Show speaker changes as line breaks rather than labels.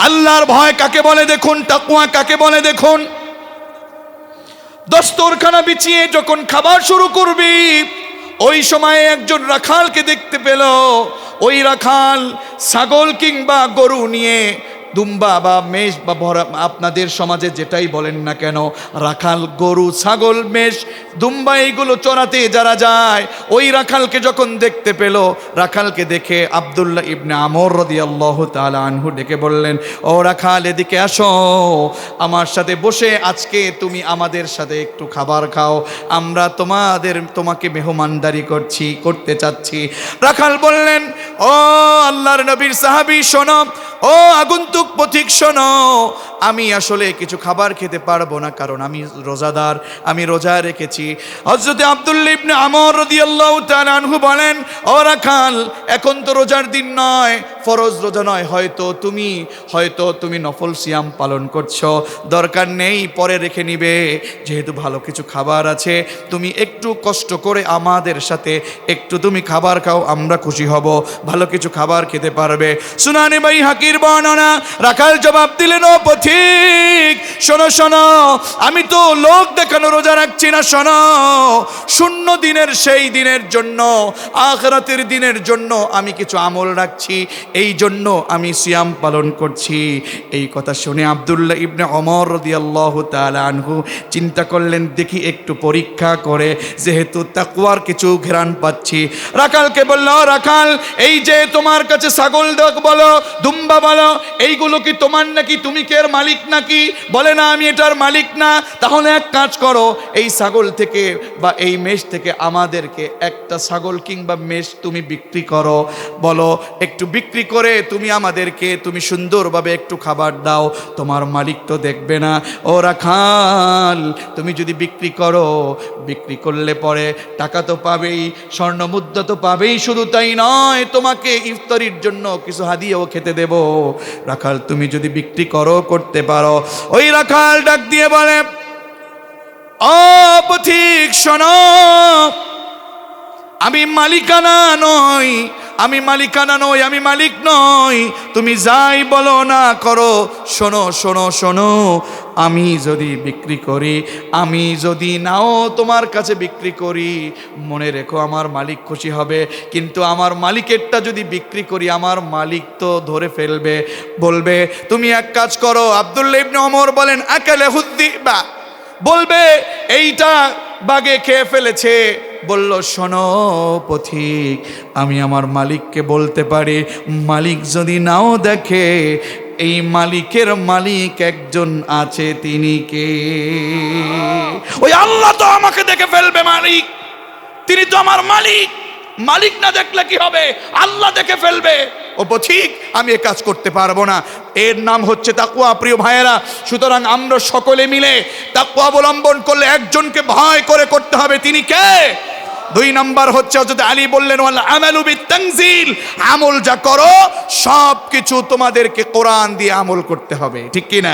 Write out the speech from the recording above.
আল্লাহর ভয় কাকে বলে দেখুন, তাকওয়া কাকে বলে দেখুন। দস্তরখানা বিছিয়ে যখন খাবার শুরু করবি, ওই সময়ে একজন রাখালকে দেখতে পেল। ওই রাখাল ছাগল কিংবা গরু নিয়ে, দুম্বা বা মেষ বা ভরা, আপনাদের সমাজে যেটাই বলেন না কেন, রাখাল গরু ছাগল মেষ দুম্বা এইগুলো চড়াতে যারা যায়, ওই রাখালকে যখন দেখতে পেল, রাখালকে দেখে আব্দুল্লাহ ইবনে আমর রাদিয়াল্লাহু তাআলা আনহু ডেকে বললেন, ও রাখাল এদিকে আসো, আমার সাথে বসে আজকে তুমি আমাদের সাথে একটু খাবার খাও, আমরা তোমাকে মেহমানদারি করতে চাচ্ছি। রাখাল বললেন, ও আল্লাহর নবীর সাহাবী শোনো, ও আগন্তুক পথিক শোনো, আমি আসলে কিছু খাবার খেতে পারবো না, কারণ আমি রোজাদার, আমি রোজা রেখেছি। হযরত আব্দুল্লাহ ইবনে আমর রাদিয়াল্লাহু তাআলা আনহু বলেন, ও রাখাল এখন তো রোজার দিন নয়, ফরজ রোজা নয়, হয়তো তুমি নফল সিয়াম পালন করছো, দরকার নেই, পরে রেখে নিবে, যেহেতু ভালো কিছু খাবার আছে, তুমি একটু কষ্ট করে আমাদের সাথে একটু তুমি খাবার খাও, আমরা খুশি হব, ভালো কিছু খাবার খেতে পারবে। সুনানে বাইহাকির বর্ণনা। রাখাল জবাব দিলেন, ও পথিক শোনো শোনো, আমি তো লোক দেখানো রোজা রাখছি না, শোনো, শূন্য দিনের সেই দিনের জন্য, আখিরাতের দিনের জন্য আমি কিছু আমল রাখছি, এই জন্য আমি সিয়াম পালন করছি। এই কথা শুনে আব্দুল্লাহ ইবনে ওমর রাদিয়াল্লাহু তাআলা আনহু চিন্তা করলেন, দেখি একটু পরীক্ষা করে, যেহেতু তাকওয়ার কিছু ঘ্রাণ পাচ্ছি। রাখালকে বলল, রাখাল এই যে তোমার কাছে ছাগল বলো, দুম্বা বলো, এইগুলো কি তোমার নাকি? তুমি কি এর মালিক নাকি? বলে না, আমি এটার মালিক না। তাহলে এক কাজ করো, এই ছাগল থেকে বা এই মেষ থেকে আমাদেরকে একটা ছাগল কিংবা মেষ তুমি বিক্রি করো, বলো একটু বিক্রি করে তুমি আমাদেরকে তুমি সুন্দরভাবে একটু খাবার দাও, তোমার মালিক তো দেখবে না। ও রাখাল, তুমি যদি বিক্রি করো, বিক্রি করলে পরে টাকা তো পাবেই, স্বর্ণ মুদ্রা তো পাবেই, শুধু তাই নয়, তোমাকে ইফতারির জন্য কিছু হাদিয়াও খেতে দেব। রাখাল তুমি যদি বিক্রি করতে পারো। ওই রাখাল ডাক দিয়ে বলে, ও পথিক শোনো, আমি মালিকানা নই, আমি মালিক নই, তুমি যাই বলো না করো। শোনো, আমি যদি বিক্রি করি, আমি যদি নাও তোমার কাছে বিক্রি করি, মনে রেখো আমার মালিক খুশি হবে, কিন্তু আমার মালিকেরটা যদি বিক্রি করি, আমার মালিক তো ধরে ফেলবে, বলবে তুমি এক কাজ করো। আব্দুল্লাহ ইবনে ওমর বলেন, আকালে হুদ্দিবা, বলবে এইটা বাগে খেয়ে ফেলেছে। বলল, শোনো পথিক, আমি আমার মালিককে বলতে পারি, মালিক যদি নাও দেখে, এই মালিকের মালিক একজন আছে, তিনি কে? ওই আল্লাহ তো আমাকে দেখে ফেলবে, মালিক, তিনি তো আমার মালিক, মালিক না দেখলে কি হবে, আল্লাহ দেখে ফেলবে। ও পথিক, আমি এ কাজ করতে পারবো না। এর নাম হচ্ছে তাকওয়া, প্রিয় ভাইয়েরা। সুতরাং আমরা সকলে মিলে তাকওয়া অবলম্বন করলে একজনকে ভয় করে করতে হবে, তিনি কে? 2 নাম্বার হচ্ছে হযরত আলী বললেন, ওয়াল আমালু বিতানজিল, আমল যা করো সব কিছু তোমাদেরকে কোরআন দিয়ে আমল করতে হবে, ঠিক কি না?